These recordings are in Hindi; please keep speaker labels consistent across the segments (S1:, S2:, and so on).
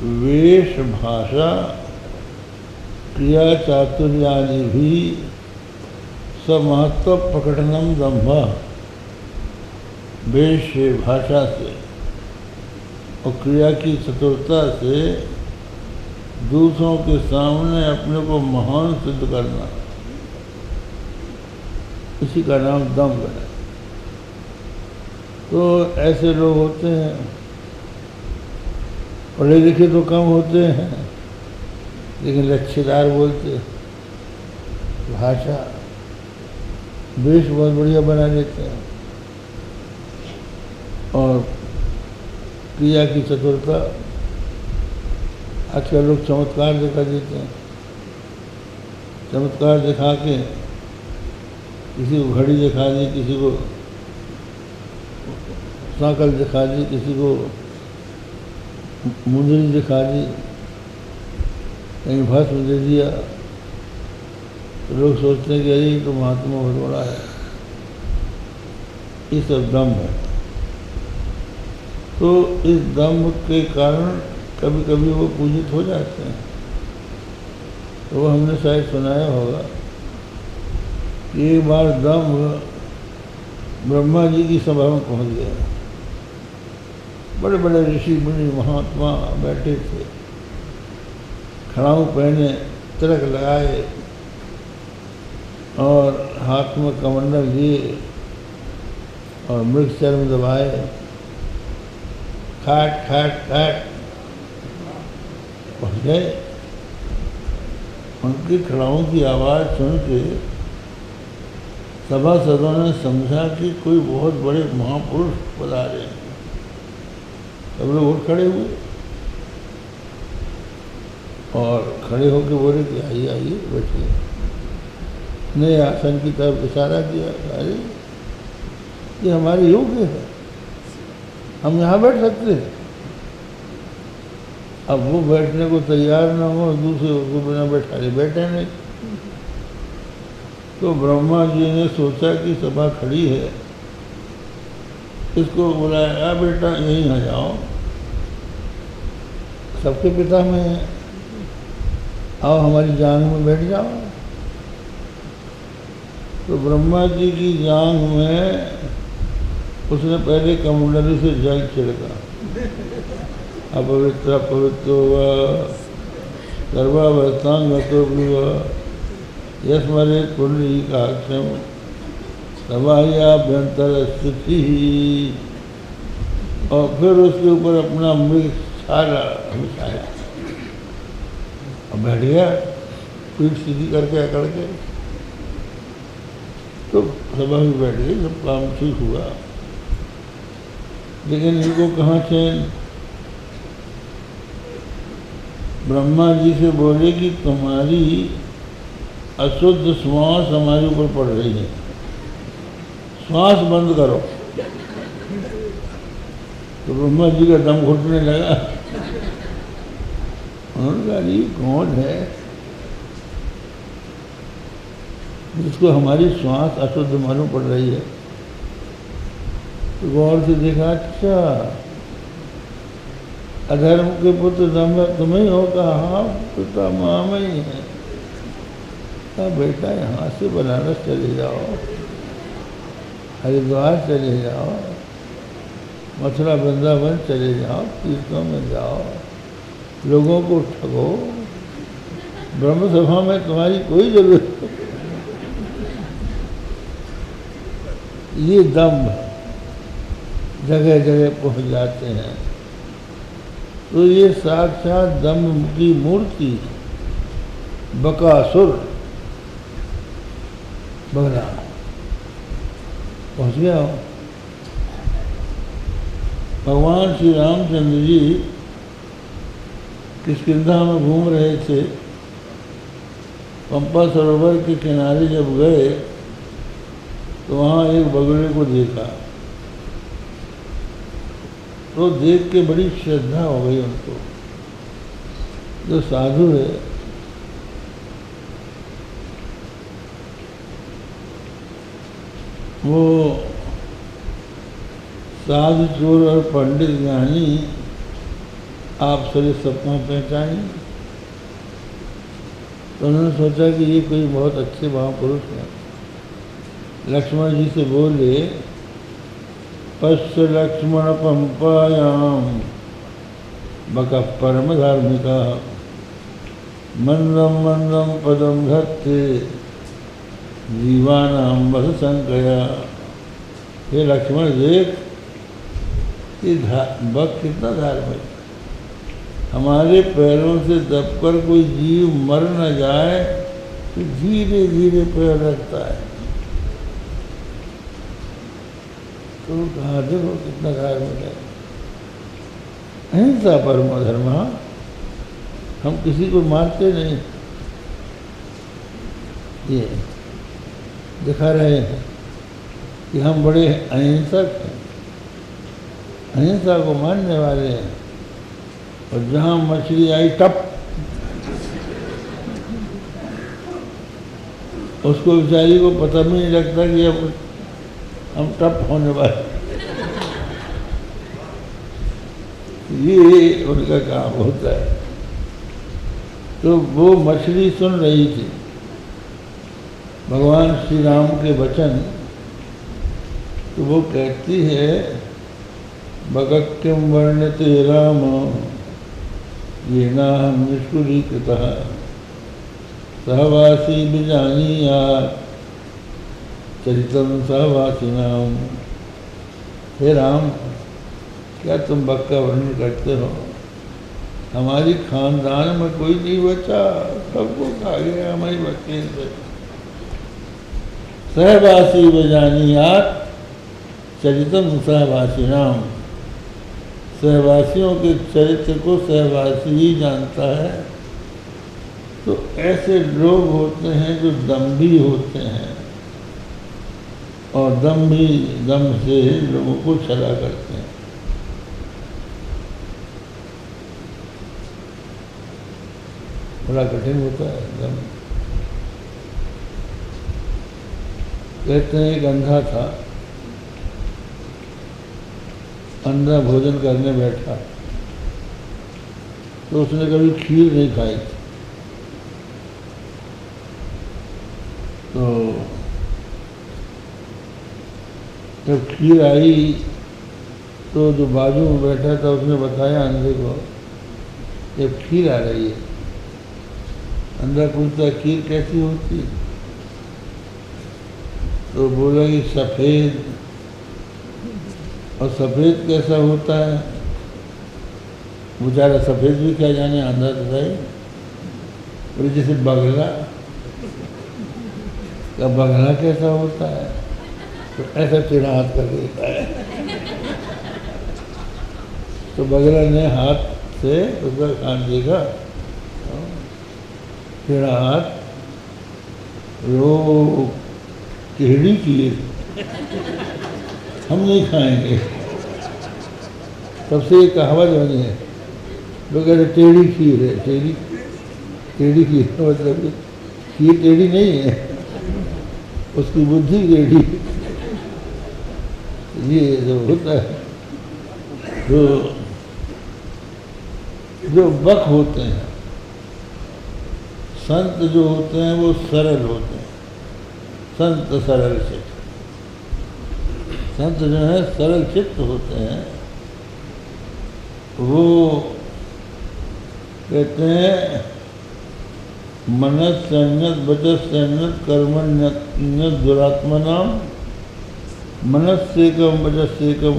S1: वेश भाषा क्रिया चातुर्यादि भी समहत्व प्रकटनम दम्भ। वेश से, भाषा से और क्रिया की चतुरता से दूसरों के सामने अपने को महान सिद्ध करना, इसी का नाम दम्भ है। तो ऐसे लोग होते हैं, पढ़े लिखे तो कम होते हैं लेकिन लच्छेदार बोलते, भाषा वेश बहुत बढ़िया बना लेते हैं और क्रिया की चतुरता। आजकल लोग चमत्कार दिखा देते हैं, चमत्कार दिखा के किसी को घड़ी दिखा दी, किसी को साकल दिखा दी, किसी को मुंदरी दिखा दी, कहीं भस्म दे दिया, तो लोग सोचते हैं कि अरे तो महात्मा बहुत बड़ा है। ये सब दम्भ है। तो इस दम्भ के कारण कभी कभी वो पूजित हो जाते हैं। तो वो हमने शायद सुनाया होगा कि एक बार दम्भ ब्रह्मा जी की सभा में पहुंच गया। बड़े बड़े ऋषि मुनि महात्मा बैठे थे, खड़ाऊ पहने, तिलक लगाए और हाथ में कमंडल लिए और मृग चर्म दबाए, खाट खाट खाट पहुँच गए। उनकी खड़ाऊ की आवाज़ सुन के सभासदों ने समझा कि कोई बहुत बड़े महापुरुष पधारे हैं। सब लोग उठ खड़े हुए और खड़े होकर बोले कि आइए आइए बैठिए। ने आसन की तरफ इशारा किया, अरे ये हमारे योग्य है, हम यहाँ बैठ सकते हैं। अब वो बैठने को तैयार न हो, दूसरे को बिना बैठाए बैठे नहीं। तो ब्रह्मा जी ने सोचा कि सभा खड़ी है, इसको बुलाया, आ बेटा यहीं आ जाओ, सबके पिता में है, आओ हमारी जांग में बैठ जाओ। तो ब्रह्मा जी की जांग में उसने पहले कमंडली से जल छिड़का। अपवित्र पवित्रो व सर्वावस्थांगतो यस्मरे पुंडरीकाक्षम सभायाभ्यंतर स्थिति। और फिर उसके ऊपर अपना मृग छाला बिछाया और बैठ गया, पीठ सीधी करके अकड़ के। तो सभा में बैठ गई, सब काम ठीक हुआ। लेकिन इनको कहाँ चैन। ब्रह्मा जी से बोले कि तुम्हारी अशुद्ध श्वास हमारे ऊपर पड़ रही है, श्वास बंद करो। तो ब्रह्मा जी का दम घुटने लगा। उन्होंने कहा ये कौन है जिसको हमारी श्वास अशुद्ध मालूम पड़ रही है। तो गौर से देखा, अच्छा अधर्म के पुत्र दम्भ तुम्हें हो? कहा हाँ पिता माम ही है। कहा बेटा यहाँ से बनारस चले जाओ, हरिद्वार चले जाओ, मथुरा वृंदावन चले जाओ, तीर्थों में जाओ, लोगों को ठगो, ब्रह्म सभा में तुम्हारी कोई जरूरत नहीं। ये दम्भ जगह जगह पहुंच जाते हैं। तो ये साक्षात दम्भ की मूर्ति बकासुर बगला पहुंच गया। भगवान श्री रामचंद्र जी किष्किंधा में घूम रहे थे, पंपा सरोवर के किनारे जब गए तो वहाँ एक बगुले को देखा। तो देख के बड़ी श्रद्धा हो गई उनको। जो साधु है वो साधु चोर और पंडित ज्ञानी आप सभी सबको पहचानिए। तो उन्होंने सोचा कि ये कोई बहुत अच्छे महापुरुष हैं। लक्ष्मण जी से बोले, पश्य लक्ष्मण पंपायाम बक परम धार्मिका मंदम मंदम पदम धत्ते जीवानाम बस संकया। ये लक्ष्मण देख कि बक कितना धार्मिक, हमारे पैरों से दबकर कोई जीव मर न जाए तो धीरे धीरे पैर रखता है। तो कहा देखो कितना धार्मिक है। अहिंसा परमो धर्म, हम किसी को मारते नहीं, ये दिखा रहे हैं कि हम बड़े अहिंसक हैं, अहिंसा को मानने वाले हैं। और जहाँ मछली आई टप, उसको बेचारी को पता भी नहीं लगता कि अब हम टप होने वाले। ये उनका काम होता है। तो वो मछली सुन रही थी भगवान श्री राम के वचन। तो वो कहती है, बगक्यम वर्ण्यते राम येना निष्कुलीकृतः सहवासी विजानीयात् चरितम सहवासिनाम। हे राम, क्या तुम बक का वर्णन करते हो? हमारी खानदान में कोई नहीं बचा, सबको खा गया हमारी बच्चे से। सहवासी विजानीयात् चरितम सहवासिनाम। सहवासियों के चरित्र को सहवासी ही जानता है। तो ऐसे लोग होते हैं जो दम्भी होते हैं और दम से लोगों को छला करते हैं। बड़ा कठिन होता है दम। कहते हैं एक अंधा था, अंधा भोजन करने बैठा तो उसने कभी खीर नहीं खाई थी। तो जब खीर आई तो जो बाजू में बैठा था उसने बताया अंधे को, जब खीर आ रही है। अंधा पूछता खीर कैसी होती? तो बोला कि सफ़ेद। और सफ़ेद कैसा होता है? बेचारा सफ़ेद भी क्या जाने, अंधा तो था। बोले जैसे बगला। क्या बगला कैसा होता है? तो ऐसा टेढ़ा हाथ कर देता है। तो बगला ने हाथ से उसका कान देखा, टेढ़ा हाथ, वो टेढ़ी खीर हम नहीं खाएंगे। तब से ये कहावत बनी है, लोग कहते टेढ़ी खीर है। टेढ़ी खीर का मतलब खीर टेढ़ी नहीं है, उसकी बुद्धि टेढ़ी। ये जो होता है, जो बक होते हैं, संत जो होते हैं वो सरल होते हैं। संत सरल चित्त, संत जो है सरल चित्त होते हैं। वो कहते हैं मनस संयत वचस संयत कर्मण्यत दुरात्मनाम मनस्सेकम वचस्सेकम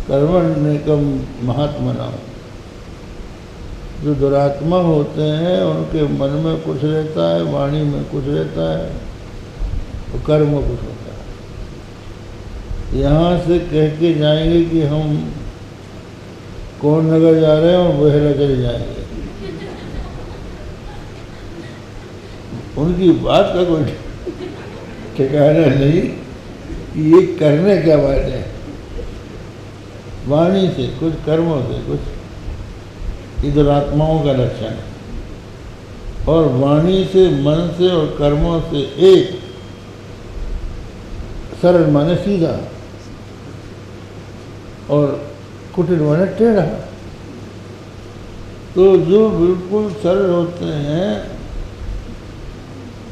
S1: कर्मण्येकम महात्मनाम। जो दुरात्मा होते हैं उनके मन में कुछ रहता है, वाणी में कुछ रहता है और कर्म में कुछ होता है। यहाँ से कह के जाएंगे कि हम कौन नगर जा रहे हैं और बहेरा चले जाएंगे। उनकी बात का कोई ठिकाना नहीं कि ये करने क्या बात है। वाणी से कुछ, कर्मों से कुछ, इधर आत्माओं का लक्षण है। और वाणी से, मन से और कर्मों से एक, सरल माने सीधा और कुटिल माने टेढ़ा। तो जो बिल्कुल सरल होते हैं,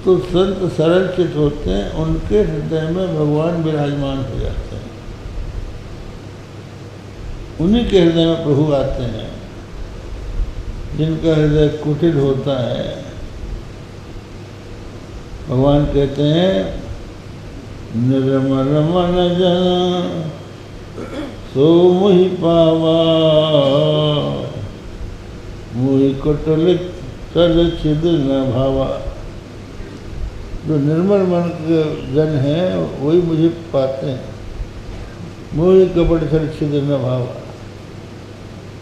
S1: तो संत सरल चित होते हैं, उनके हृदय में भगवान विराजमान हो जाते हैं, उन्हीं के हृदय में प्रभु आते हैं। जिनका हृदय कुटिल होता है, भगवान कहते हैं निर्मल मन जन सो मोहि पावा, मोहि कुटिल चल छिद न भावा। जो निर्मल मन के जन हैं वही मुझे पाते हैं। मोहि कपट चल छिद न भावा।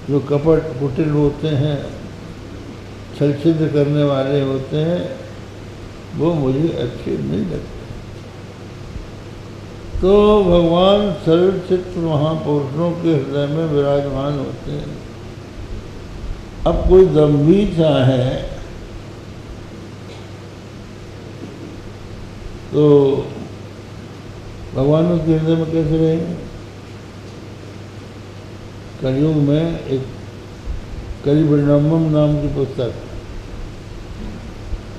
S1: जो कपट कुटिल होते हैं, छल छिद्र करने वाले होते हैं, वो मुझे अच्छे नहीं लगते। तो भगवान सरल चित्त महापुरुषों के हृदय में विराजमान होते हैं। अब कोई दम्भी चाहे तो भगवान उसके हृदय में कैसे रहेंगे? कलयुग में एक कलिवृणम्बम नाम की पुस्तक,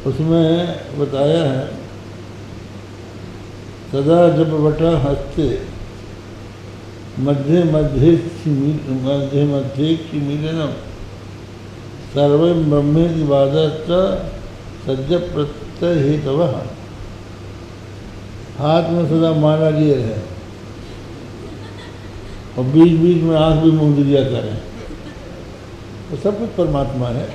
S1: उसमें बताया है सदा जब बटा हस्ते मध्य मध्य मध्य मध्य की मिलनम सर्व ब्रह्मेति वादश्च सज्ज प्रत्यय हेतवः। हाथ में सदा माला लिए है और बीच बीच में आंख भी मूंद लिया करें, तो सब कुछ परमात्मा है,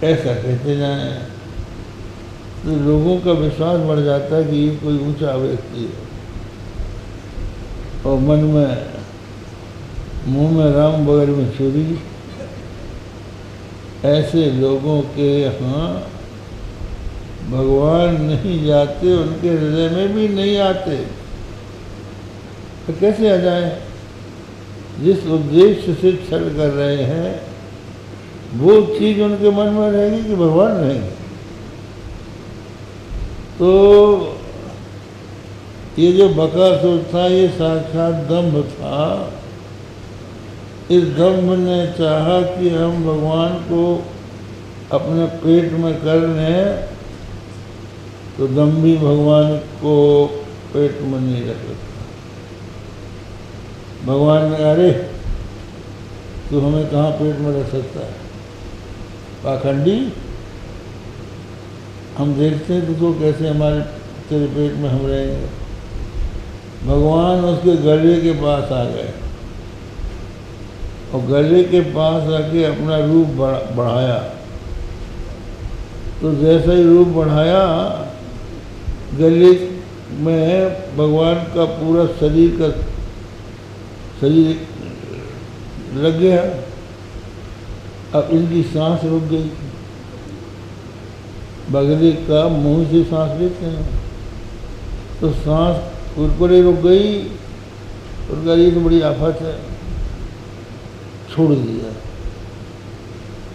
S1: ऐसा कहते जाए तो लोगों का विश्वास बढ़ जाता है कि ये कोई ऊंचा व्यक्ति है। और मन में मुंह में राम बगल में छुरी, ऐसे लोगों के यहाँ भगवान नहीं जाते, उनके हृदय में भी नहीं आते। तो कैसे आ जाए? जिस उद्देश्य से छल कर रहे हैं वो चीज उनके मन में रहेगी कि भगवान रहेंगे। तो ये जो बकासुर था ये साक्षात दंभ था। इस दंभ ने चाहा कि हम भगवान को अपने पेट में कर लें, तो दंभी भगवान को पेट में नहीं रख सकता। भगवान ने अरे तू हमें कहाँ पेट में रख सकता है, पाखंडी, हम देखते हैं तो कैसे हमारे तेरे पेट में हम रहेंगे। भगवान उसके गले के पास आ गए और गले के पास आके अपना रूप बढ़ाया। तो जैसा ही रूप बढ़ाया, गले में भगवान का पूरा शरीर लग गया। अब इनकी सांस रुक गई। बगले का मुंह से सांस लेते हैं तो सांस कुरकुरे रुक गई। उनका ये तो बड़ी आफत है, छोड़ दिया।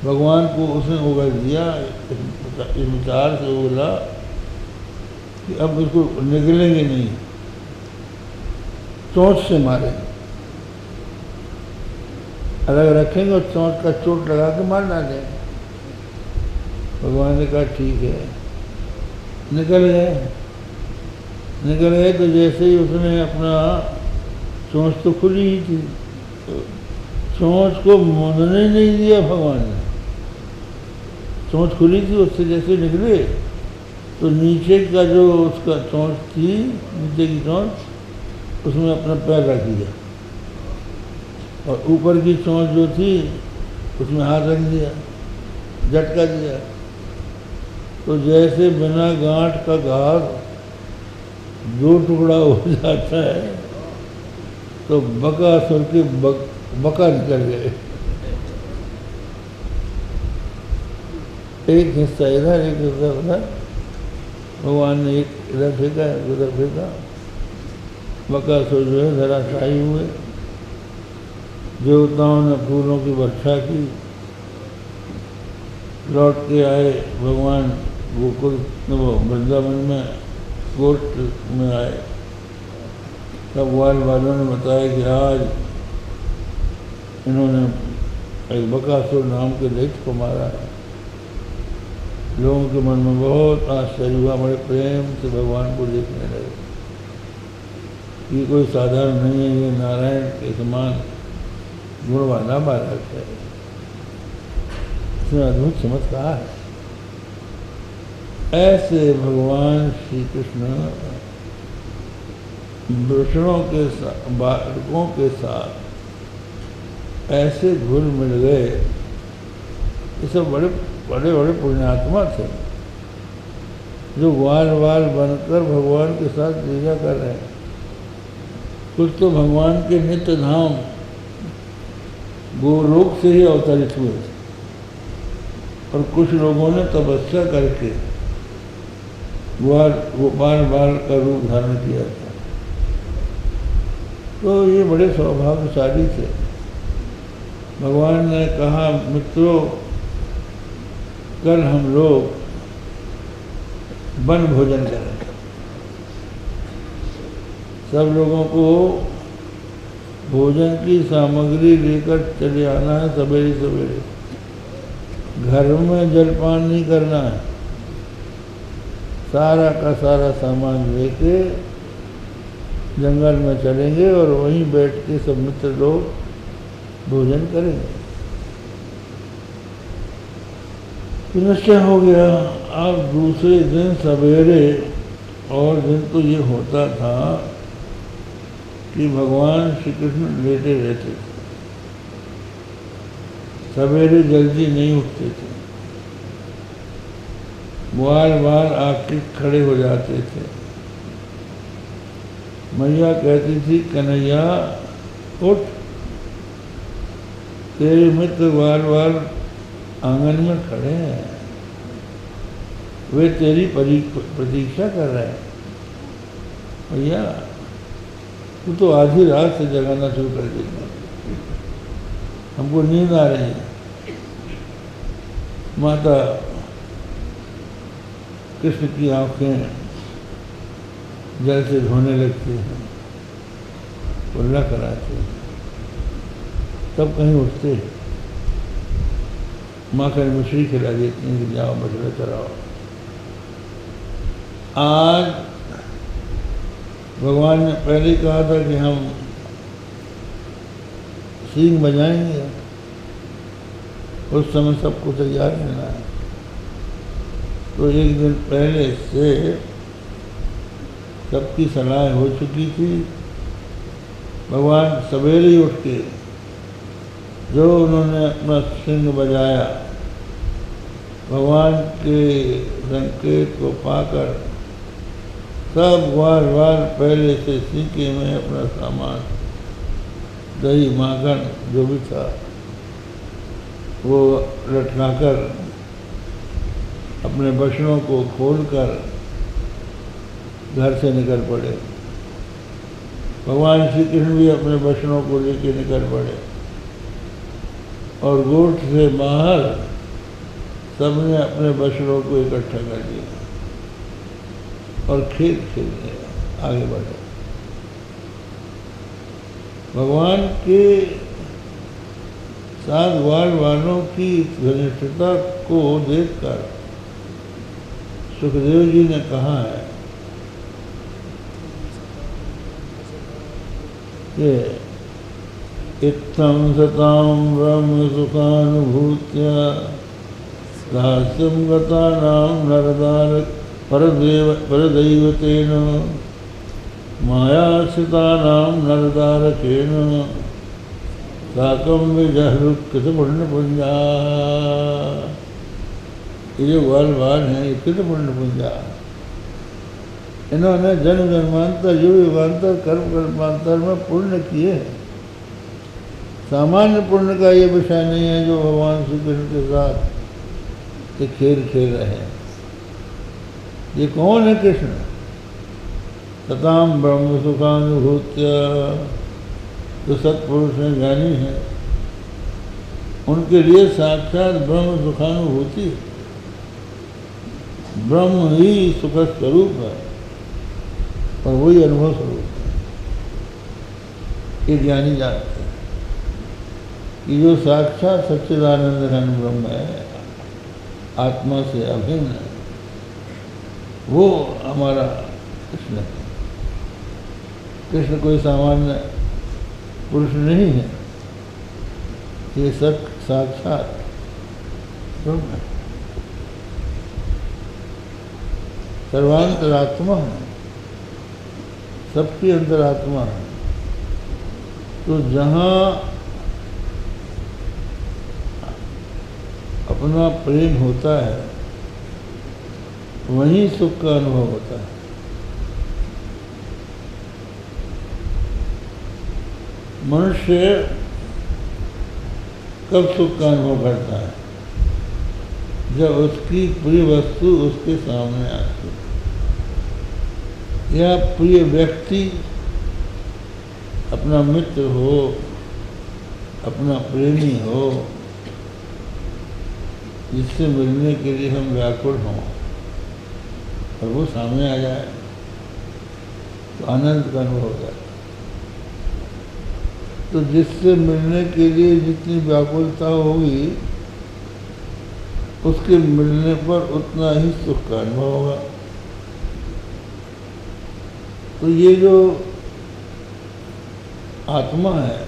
S1: भगवान को उसने उगल दिया, इस विचार से बोला कि अब इसको निकलेंगे नहीं, चोंच से मारेंगे, अलग रखेंगे और चोंच का चोट लगा के मार डालेंगे। भगवान ने कहा ठीक है। निकल गए तो जैसे ही उसने अपना चोंच तो खुली ही थी, तो चोंच को मुड़ने नहीं दिया भगवान ने। चोंच खुली थी, उससे जैसे निकले तो नीचे का जो उसका चोंच थी, नीचे की चोंच, उसमें अपना पैर रख दिया और ऊपर की चोंच जो थी उसमें हाथ रख दिया, झटका दिया। तो जैसे बिना गांठ का घास दो टुकड़ा हो जाता है, तो बकासुर के बका निकल गए। एक हिस्सा इधर, एक हिस्सा उधर। भगवान ने एक इधर फेंका, उधर फेंका। बकासुर जो है धराशायी हुए। देवताओं ने फूलों की वर्षा की। लौट के आए भगवान गोकुल वृंदावन में, गोट में आए। तब ग्वाल वालों ने बताया कि आज इन्होंने एक बकासुर नाम के दैत्य को मारा है। लोगों के मन में बहुत आश्चर्य हुआ, बड़े प्रेम से भगवान को देखने लगे। ये कोई साधारण नहीं है, ये नारायण के समान गुणवाना बालक है, इसमें अद्भुत चमत्कार है। ऐसे भगवान श्री कृष्ण वृषणों के साथ, बालकों के साथ ऐसे घुल मिल गए। ये सब बड़े बड़े बड़े पुण्यात्मा थे जो ग्वाल वाल बनकर भगवान के साथ लीला कर रहे हैं। कुछ तो भगवान के नित्य धाम गोलोक से ही अवतरित हुए और कुछ लोगों ने तपस्या करके गोपाल बाल का रूप धारण किया था। तो ये बड़े सौभाग्यशाली थे। भगवान ने कहा, मित्रों कल हम लोग वन भोजन करें। सब लोगों को भोजन की सामग्री लेकर चले आना है सवेरे सवेरे। घर में जलपान नहीं करना है, सारा का सारा सामान लेके जंगल में चलेंगे और वहीं बैठ के सब मित्र लोग भोजन करेंगे। तो निश्चय हो गया। अब दूसरे दिन सवेरे, और दिन तो ये होता था कि भगवान श्री कृष्ण लेटे रहते थे, सवेरे जल्दी नहीं उठते थे। बार बार आके खड़े हो जाते थे। मैया कहती थी, कन्हैया उठ, तेरे मित्र बार बार आंगन में खड़े हैं, वे तेरी प्रतीक्षा कर रहे हैं। भैया तू तो आधी रात से जगाना शुरू कर देगा, हमको नींद आ रही है। माता कृष्ण की आंखें जल से धोने लगती हैं, उल्ला कराते हैं, तब कहीं उठते हैं। माखन मिश्री खिला देती हैं कि जाओ बछड़े चराओ। आज भगवान ने पहले कहा था कि हम सींग बजाएंगे, उस समय सबको तैयार रहना है। तो एक दिन पहले से सबकी सलाह हो चुकी थी। भगवान सवेरे ही उठ के जो उन्होंने अपना सिंह बजाया, भगवान के संकेत को पाकर सब वार वार पहले से सीखे में अपना सामान, दही माखन जो भी था वो लटकाकर अपने बछड़ों को खोलकर घर से निकल पड़े। भगवान श्री कृष्ण भी अपने बछड़ों को लेकर निकल पड़े और गोठ से बाहर सबने अपने बछड़ों को इकट्ठा कर दिया और खेल खेलने आगे बढ़े। भगवान के साथ ग्वाल वालों की घनिष्ठता को देखकर सुखदेव जी ने कहा है कि इत्थं सतां ब्रह्म सुखानुभूत्या रहस्यं गतानां नरदार परदैवतेन मायाश्रितानां नरदारकेन साकं विजहृत्कृत पुण्यपुंजा। ये जो ग्वाल हैं ये कृत पुण्यपुंजा, इन्होंने जन्म जन्मांतर युग युगांतर कर्म कर्मांतर में पुण्य किए हैं। सामान्य पुण्य का ये विषय नहीं है जो भगवान श्री कृष्ण के साथ ये खेल खेल रहे हैं। ये कौन है कृष्ण? सताम ब्रह्म सुखानुभूत्या, जो सत्पुरुष हैं, ज्ञानी हैं, उनके लिए साक्षात ब्रह्म सुखानुभूति, ब्रह्म ही सुख स्वरूप है और वही अनुभव स्वरूप है। ये ज्ञानी जानते हैं। कि जो साक्षात सच्चिदानंद घन ब्रह्म है, आत्मा से अभिन्न है, वो हमारा कृष्ण है। कृष्ण कोई सामान्य पुरुष नहीं है, ये सब साक्षात ब्रह्म है, सर्वांतरात्मा है, सबकी अंतरात्मा है। तो जहाँ अपना प्रेम होता है वहीं सुख का अनुभव होता है। मनुष्य कब सुख का अनुभव करता है? जब उसकी प्रिय वस्तु उसके सामने आती है, या प्रिय व्यक्ति, अपना मित्र हो, अपना प्रेमी हो, जिससे मिलने के लिए हम व्याकुल हों और वो सामने आ जाए तो आनंद का अनुभव हो जाए। तो जिससे मिलने के लिए जितनी व्याकुलता होगी, उसके मिलने पर उतना ही सुख का अनुभव होगा। तो ये जो आत्मा है